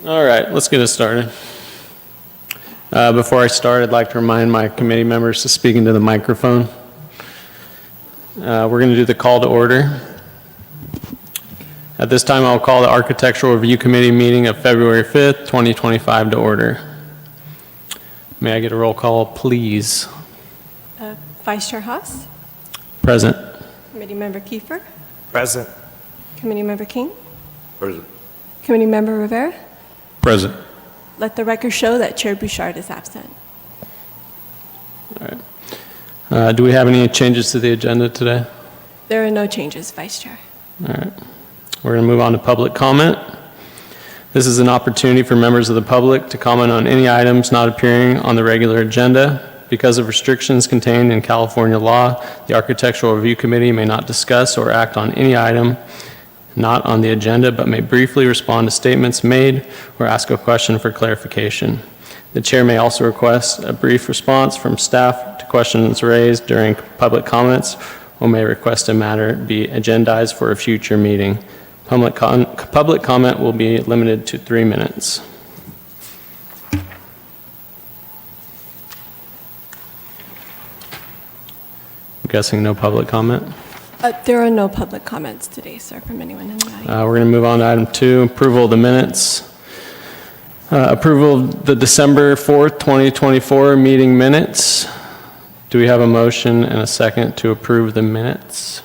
All right, let's get it started. Before I start, I'd like to remind my committee members to speak into the microphone. We're going to do the call to order. At this time, I'll call the Architectural Review Committee meeting of February 5th, 2025 to order. May I get a roll call, please? Vice Chair Haas, Present. Committee Member Kiefer, Present. Committee Member King, Present. Committee Member Rivera. Present. Let the record show that Chair Bouchard is absent. All right. Do we have any changes to the agenda today? There are no changes, Vice Chair. All right. We're going to move on to public comment. This is an opportunity for members of the public to comment on any items not appearing on the regular agenda. Because of restrictions contained in California law, the Architectural Review Committee may not discuss or act on any item not on the agenda, but may briefly respond to statements made or ask a question for clarification. The chair may also request a brief response from staff to questions raised during public comments, or may request a matter be agendized for a future meeting. Public comment will be limited to 3 minutes. I'm guessing no public comment. There are no public comments today, sir, from anyone in the audience. We're going to move on to item 2, approval of the minutes. Approval of the December 4th, 2024 meeting minutes. Do we have a motion and a second to approve the minutes?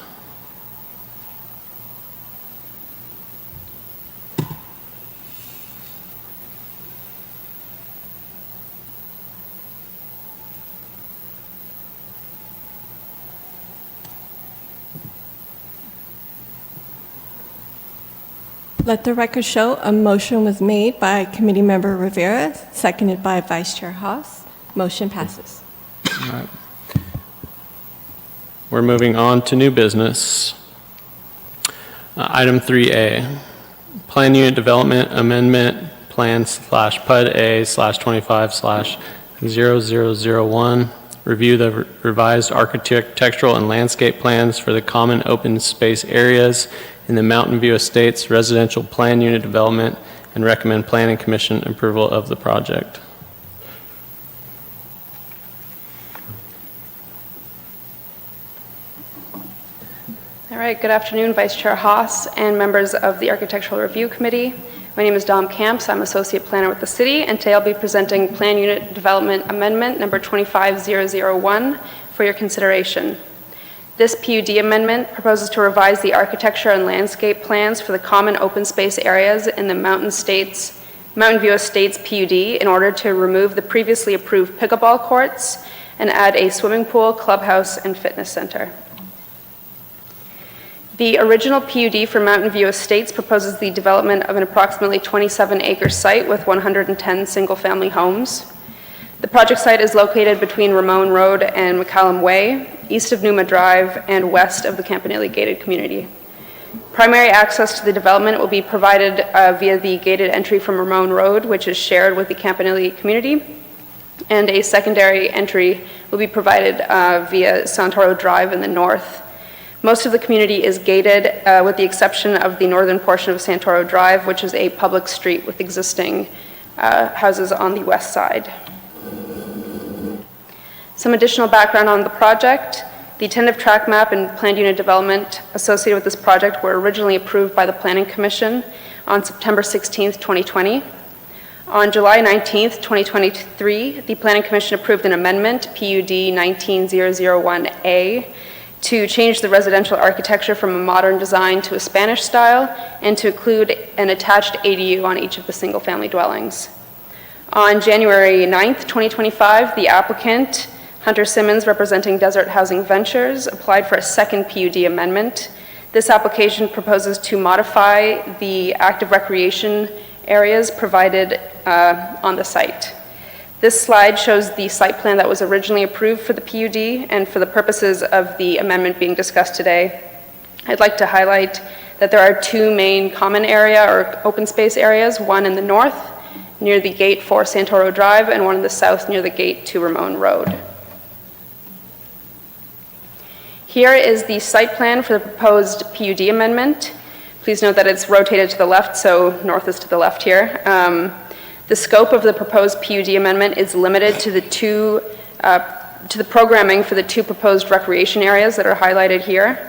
Let the record show a motion was made by Committee Member Rivera, seconded by Vice Chair Haas. Motion passes. All right. We're moving on to new business. Item 3A, Plan Unit Development Amendment Plan /PUD A/25/0001. Review the revised architectural and landscape plans for the common open space areas in the Mountain View Estates Residential Plan Unit Development and recommend Planning Commission approval of the project. All right, good afternoon, Vice Chair Haas and members of the Architectural Review Committee. My name is Dom Camps. I'm Associate Planner with the City, and today I'll be presenting Plan Unit Development Amendment number 25001 for your consideration. This PUD amendment proposes to revise the architecture and landscape plans for the common open space areas in the Mountain View Estates PUD in order to remove the previously approved pickleball courts and add a swimming pool, clubhouse, and fitness center. The original PUD for Mountain View Estates proposes the development of an approximately 27-acre site with 110 single-family homes. The project site is located between Ramon Road and McCallum Way, east of Numa Drive, and west of the Campanile gated community. Primary access to the development will be provided via the gated entry from Ramon Road, which is shared with the Campanile community, and a secondary entry will be provided via Santoro Drive in the north. Most of the community is gated with the exception of the northern portion of Santoro Drive, which is a public street with existing houses on the west side. Some additional background on the project. The tentative track map and planned unit development associated with this project were originally approved by the Planning Commission on September 16th, 2020. On July 19th, 2023, the Planning Commission approved an amendment, PUD 19001A, to change the residential architecture from a modern design to a Spanish style and to include an attached ADU on each of the single-family dwellings. On January 9th, 2025, the applicant, Hunter Simmons, representing Desert Housing Ventures, applied for a second PUD amendment. This application proposes to modify the active recreation areas provided on the site. This slide shows the site plan that was originally approved for the PUD, and for the purposes of the amendment being discussed today, I'd like to highlight that there are 2 main common area or open space areas, one in the north near the gate for Santoro Drive and one in the south near the gate to Ramon Road. Here is the site plan for the proposed PUD amendment. Please note that it's rotated to the left, so north is to the left here. The scope of the proposed PUD amendment is limited to the programming for the 2 proposed recreation areas that are highlighted here.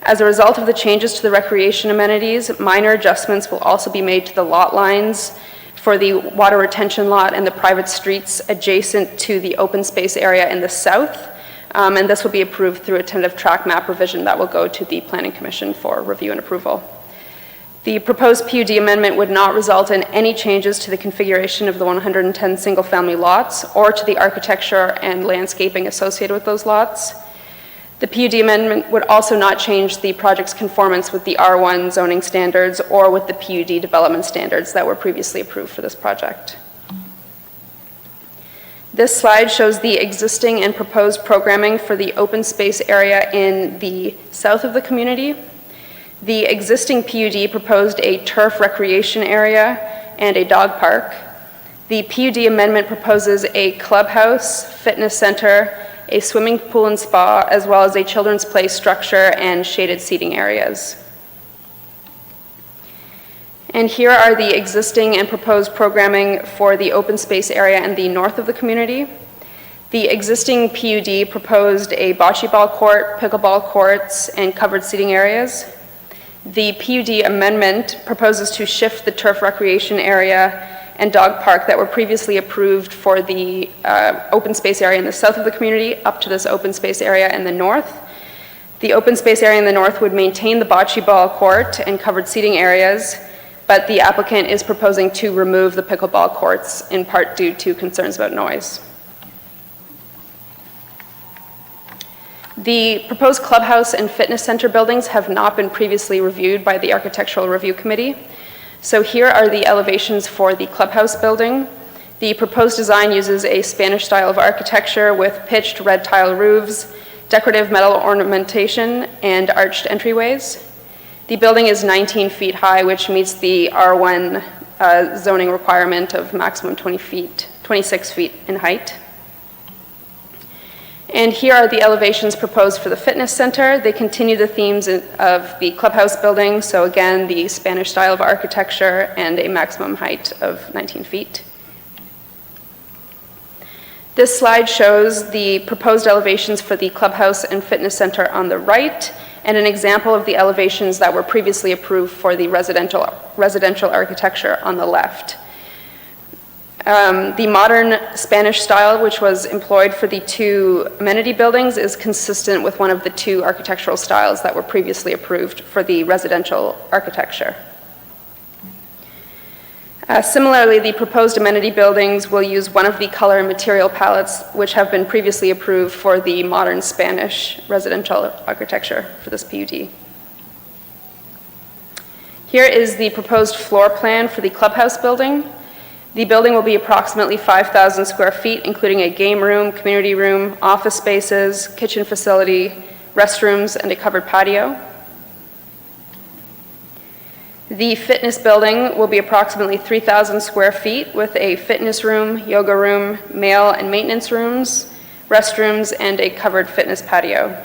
As a result of the changes to the recreation amenities, minor adjustments will also be made to the lot lines for the water retention lot and the private streets adjacent to the open space area in the south. And this will be approved through a tentative track map revision that will go to the Planning Commission for review and approval. The proposed PUD amendment would not result in any changes to the configuration of the 110 single-family lots or to the architecture and landscaping associated with those lots. The PUD amendment would also not change the project's conformance with the R1 zoning standards or with the PUD development standards that were previously approved for this project. This slide shows the existing and proposed programming for the open space area in the south of the community. The existing PUD proposed a turf recreation area and a dog park. The PUD amendment proposes a clubhouse, fitness center, a swimming pool and spa, as well as a children's play structure and shaded seating areas. And here are the existing and proposed programming for the open space area in the north of the community. The existing PUD proposed a bocce ball court, pickleball courts, and covered seating areas. The PUD amendment proposes to shift the turf recreation area and dog park that were previously approved for the open space area in the south of the community up to this open space area in the north. The open space area in the north would maintain the bocce ball court and covered seating areas, but the applicant is proposing to remove the pickleball courts in part due to concerns about noise. The proposed clubhouse and fitness center buildings have not been previously reviewed by the Architectural Review Committee. So here are the elevations for the clubhouse building. The proposed design uses a Spanish style of architecture with pitched red tile roofs, decorative metal ornamentation, and arched entryways. The building is 19 feet high, which meets the R1 zoning requirement of maximum 26 feet in height. And here are the elevations proposed for the fitness center. They continue the themes of the clubhouse building. So again, the Spanish style of architecture and a maximum height of 19 feet. This slide shows the proposed elevations for the clubhouse and fitness center on the right, and an example of the elevations that were previously approved for the residential architecture on the left. The modern Spanish style, which was employed for the 2 amenity buildings, is consistent with one of the 2 architectural styles that were previously approved for the residential architecture. Similarly, the proposed amenity buildings will use one of the color and material palettes which have been previously approved for the modern Spanish residential architecture for this PUD. Here is the proposed floor plan for the clubhouse building. The building will be approximately 5,000 square feet, including a game room, community room, office spaces, kitchen facility, restrooms, and a covered patio. The fitness building will be approximately 3,000 square feet with a fitness room, yoga room, mail and maintenance rooms, restrooms, and a covered fitness patio.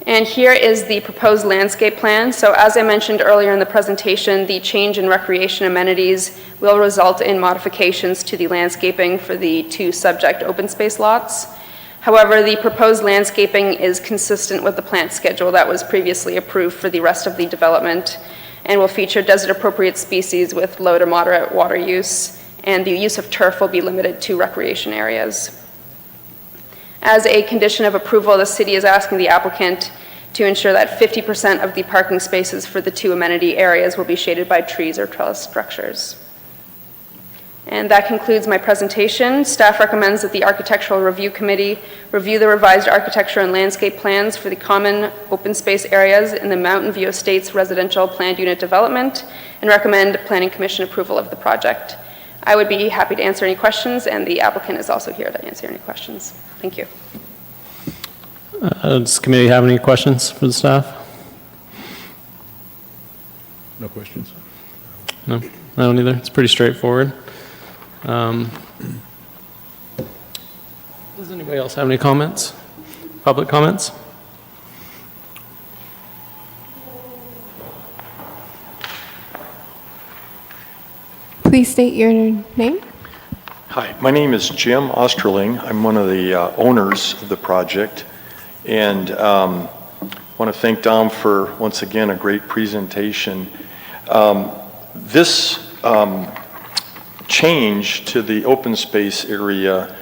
And here is the proposed landscape plan. So as I mentioned earlier in the presentation, the change in recreation amenities will result in modifications to the landscaping for the 2 subject open space lots. However, the proposed landscaping is consistent with the plant schedule that was previously approved for the rest of the development and will feature desert-appropriate species with low to moderate water use, and the use of turf will be limited to recreation areas. As a condition of approval, the city is asking the applicant to ensure that 50% of the parking spaces for the 2 amenity areas will be shaded by trees or trellis structures. And that concludes my presentation. Staff recommends that the Architectural Review Committee review the revised architecture and landscape plans for the common open space areas in the Mountain View Estates residential planned unit development and recommend Planning Commission approval of the project. I would be happy to answer any questions, and the applicant is also here to answer any questions. Thank you. Does the committee have any questions for the staff? No questions? No, I don't either. It's pretty straightforward. Does anybody else have any comments? Public comments? Please state your name. Hi, my name is Jim Osterling. I'm one of the owners of the project, and want to thank Dom for, once again, a great presentation. This change to the open space area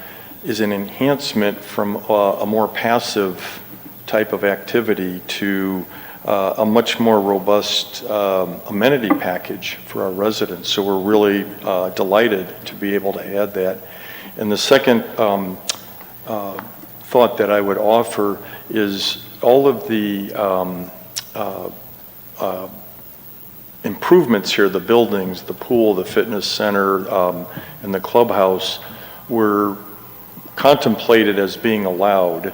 is an enhancement from a more passive type of activity to a much more robust amenity package for our residents. So we're really delighted to be able to add that. And the second thought that I would offer is all of the improvements here, the buildings, the pool, the fitness center, and the clubhouse were contemplated as being allowed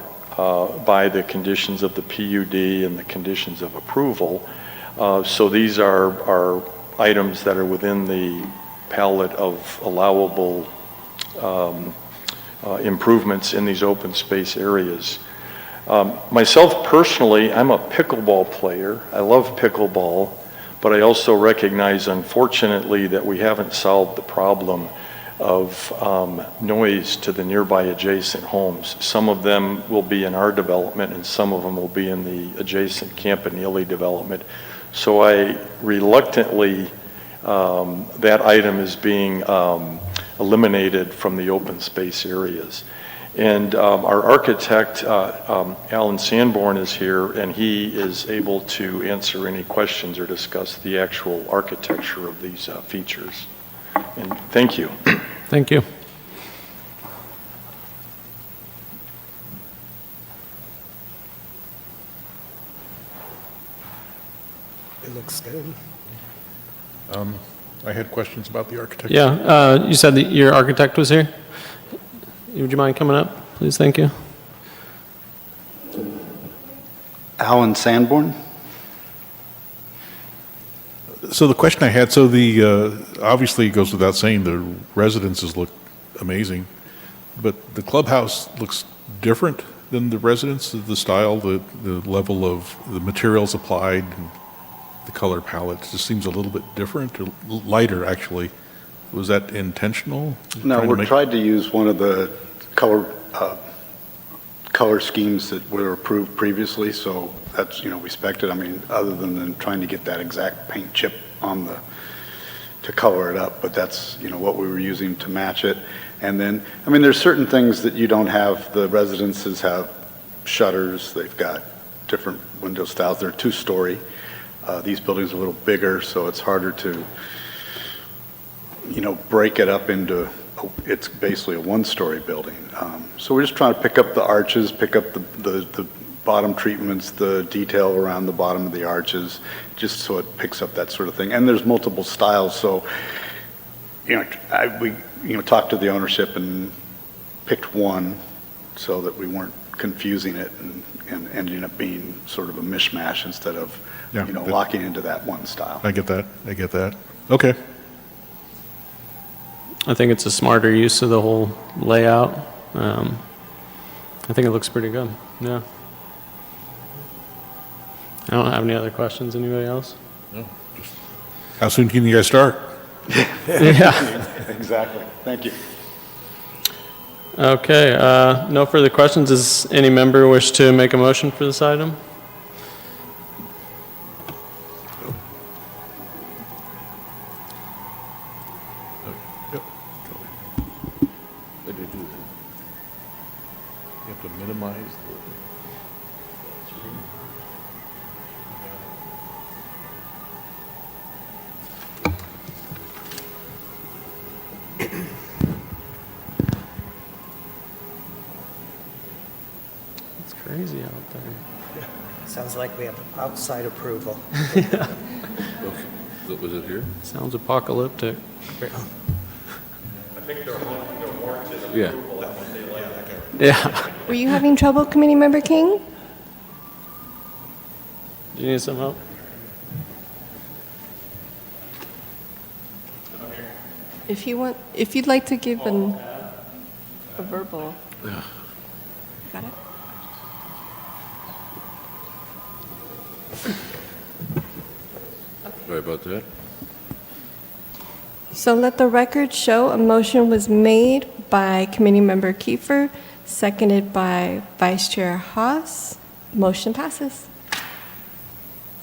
by the conditions of the PUD and the conditions of approval. So these are items that are within the palette of allowable improvements in these open space areas. Myself personally, I'm a pickleball player. I love pickleball, but I also recognize, unfortunately, that we haven't solved the problem of noise to the nearby adjacent homes. Some of them will be in our development and some of them will be in the adjacent Campanile development. So I reluctantly, that item is being eliminated from the open space areas. And our architect, Alan Sanborn, is here, and he is able to answer any questions or discuss the actual architecture of these features. And thank you. Thank you. It looks good. I had questions about the architecture. Yeah, you said that your architect was here? Would you mind coming up, please? Thank you. Alan Sanborn? So the question I had, so obviously it goes without saying, the residences look amazing, but the clubhouse looks different than the residence, the style, the level of the materials applied, and the color palette just seems a little bit different, or lighter, actually. Was that intentional? No, we tried to use one of the color schemes that were approved previously, so that's, we spec'd it. I mean, other than trying to get that exact paint chip to color it up, but that's, what we were using to match it. And then, there's certain things that you don't have. The residences have shutters, they've got different window styles. They're two-story. These buildings are a little bigger, so it's harder to, break it up into, it's basically a one-story building. So we're just trying to pick up the arches, pick up the bottom treatments, the detail around the bottom of the arches, just so it picks up that sort of thing. And there's multiple styles, so, we talked to the ownership and picked one so that we weren't confusing it and ending up being sort of a mishmash instead of, locking into that one style. I get that. Okay. I think it's a smarter use of the whole layout. I think it looks pretty good, yeah. I don't have any other questions. Anybody else? How soon can you guys start? Yeah. Exactly. Thank you. Okay, no further questions. Does any member wish to make a motion for this item? Yep. I did do that. You have to minimize the screen. It's crazy out there. Sounds like we have outside approval. Was it here? Sounds apocalyptic. Yeah. Yeah. Were you having trouble, Committee Member King? Do you need some help? If you'd like to give a verbal. Yeah. Got it? Sorry about that. So let the record show a motion was made by Committee Member Kiefer, seconded by Vice Chair Haas. Motion passes.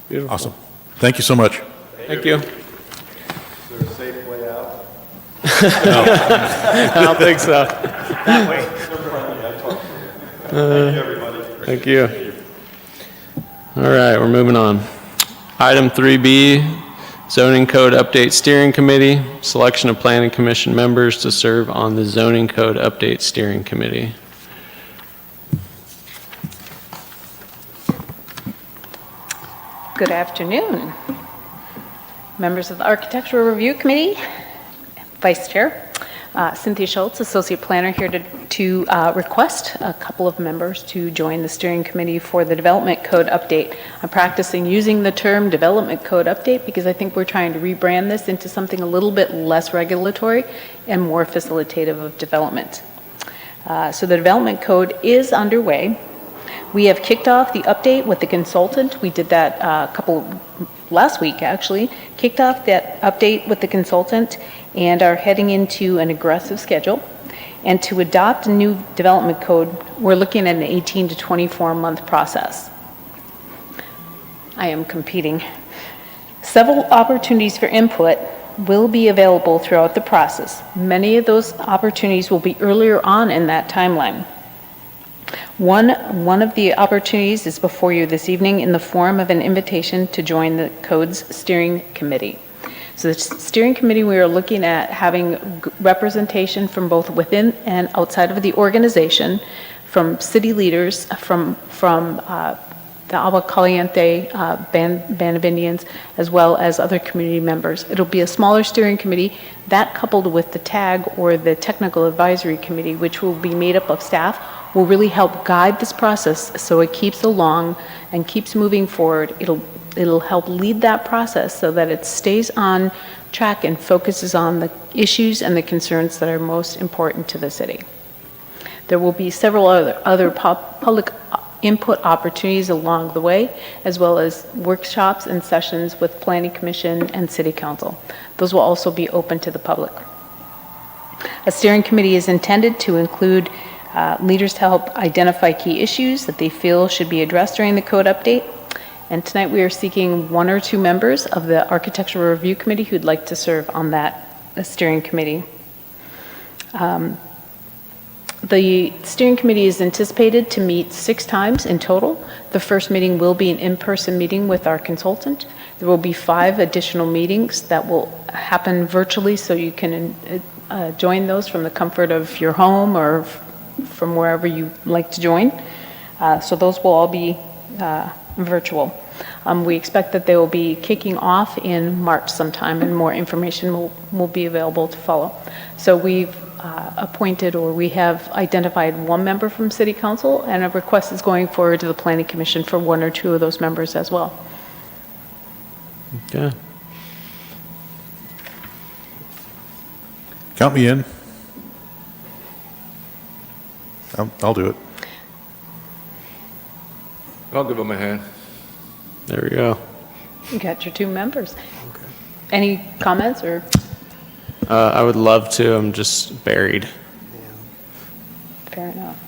Beautiful. Awesome. Thank you so much. Thank you. Is there a safe way out? I don't think so. That way. Thank you, everybody. Thank you. All right, we're moving on. Item 3B, Zoning Code Update Steering Committee, selection of Planning Commission members to serve on the Zoning Code Update Steering Committee. Good afternoon. Members of the Architectural Review Committee, Vice Chair, Cynthia Schultz, Associate Planner, here to request a couple of members to join the steering committee for the Development Code Update. I'm practicing using the term Development Code Update because I think we're trying to rebrand this into something a little bit less regulatory and more facilitative of development. So the Development Code is underway. We have kicked off the update with the consultant. We did that last week actually, kicked off that update with the consultant and are heading into an aggressive schedule. And to adopt a new development code, we're looking at an 18 to 24 month process. I am competing. Several opportunities for input will be available throughout the process. Many of those opportunities will be earlier on in that timeline. One of the opportunities is before you this evening in the form of an invitation to join the Code's Steering Committee. So the Steering Committee, we are looking at having representation from both within and outside of the organization, from city leaders, from the Agua Caliente Band of Indians, as well as other community members. It'll be a smaller steering committee, that coupled with the TAG, or the Technical Advisory Committee, which will be made up of staff, will really help guide this process so it keeps along and keeps moving forward. It'll help lead that process so that it stays on track and focuses on the issues and the concerns that are most important to the city. There will be several other public input opportunities along the way, as well as workshops and sessions with Planning Commission and City Council. Those will also be open to the public. A steering committee is intended to include leaders to help identify key issues that they feel should be addressed during the code update. And tonight we are seeking 1 or 2 members of the Architectural Review Committee who'd like to serve on that steering committee. The steering committee is anticipated to meet 6 times in total. The first meeting will be an in-person meeting with our consultant. There will be 5 additional meetings that will happen virtually, so you can join those from the comfort of your home or from wherever you like to join. So those will all be virtual. We expect that they will be kicking off in March sometime, and more information will be available to follow. So we've appointed, or we have identified 1 member from City Council, and a request is going forward to the Planning Commission for 1 or 2 of those members as well. Okay. Count me in. I'll do it. I'll give them a hand. There we go. You got your 2 members. Any comments or? I would love to. I'm just buried. Fair enough.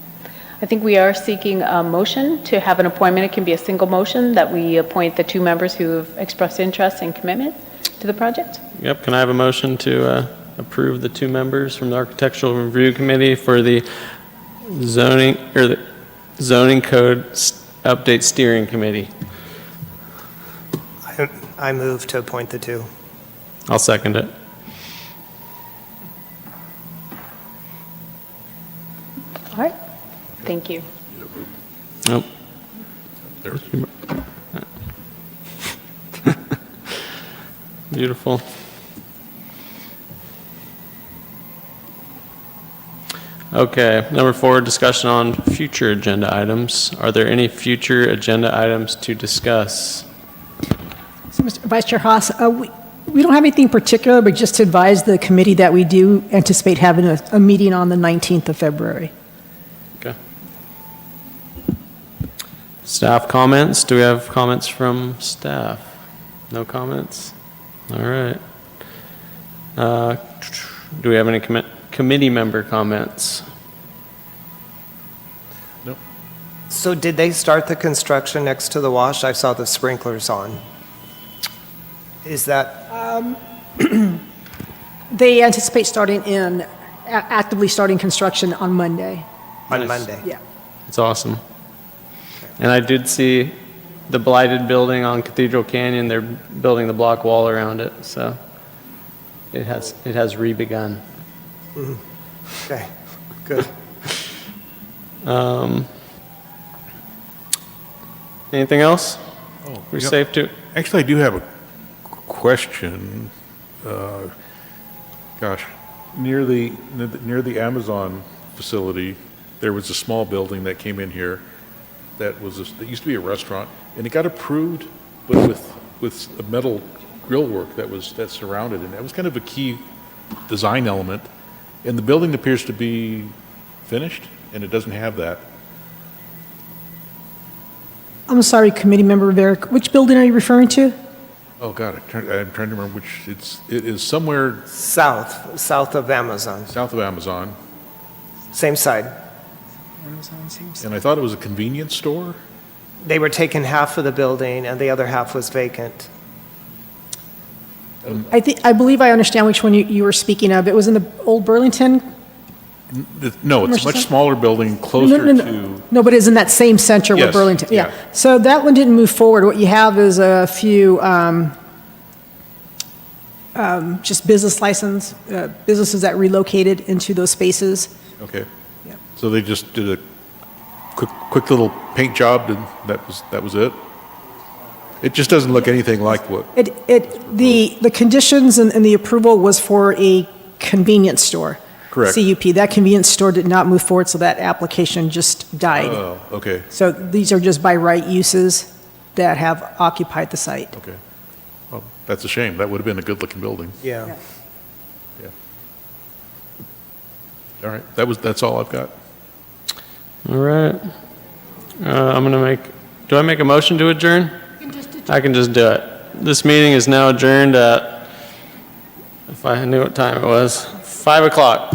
I think we are seeking a motion to have an appointment. It can be a single motion that we appoint the 2 members who have expressed interest and commitment to the project. Yep, can I have a motion to approve the 2 members from the Architectural Review Committee for the Zoning Code Update Steering Committee? I move to appoint the 2. I'll second it. All right. Thank you. Nope. Beautiful. Okay, number 4, discussion on future agenda items. Are there any future agenda items to discuss? So, Mr. Vice Chair Haas, we don't have anything particular, but just to advise the committee that we do anticipate having a meeting on the 19th of February. Okay. Staff comments? Do we have comments from staff? No comments? All right. Do we have any committee member comments? Nope. So did they start the construction next to the wash? I saw the sprinklers on. Is that, They anticipate actively starting construction on Monday. on Nice. Monday? Yeah. It's awesome. And I did see the blighted building on Cathedral Canyon. They're building the block wall around it, so it has re-begun. Okay, good. Anything else? Oh, We're yeah. safe to, Actually, I do have a question. Gosh, near the Amazon facility, there was a small building that came in here that that used to be a restaurant, and it got approved, but with a metal grill work that surrounded it. That was kind of a key design element, and the building appears to be finished, and it doesn't have that. I'm sorry, Committee Member Rivera, which building are you referring to? Oh, God, I'm trying to remember which, it is somewhere South of Amazon, south of Amazon, same side. and I thought it was a convenience store. They were taking half of the building and the other half was vacant. I believe I understand which one you were speaking of. It was in the old Burlington? No, it's a much smaller building, No, closer no, no. to, No, but it's in that same center with Yes, Burlington. yeah. So that one didn't move forward. What you have is a few just business license, businesses that relocated into those spaces. okay. Yeah. So they just did a quick little paint job, and that was it? It just doesn't look anything like what, The conditions and the approval was for a convenience store. Correct. CUP. That convenience store did not move forward, so that application just died. oh, okay, So these are just by right uses that have occupied the site. okay. Well, that's a shame. That would have been a good-looking building. Yeah. Yeah. All right, that's all I've got. all right. Do I make a motion to adjourn? I can just do it. This meeting is now adjourned at, if I knew what time it was, 5 o'clock.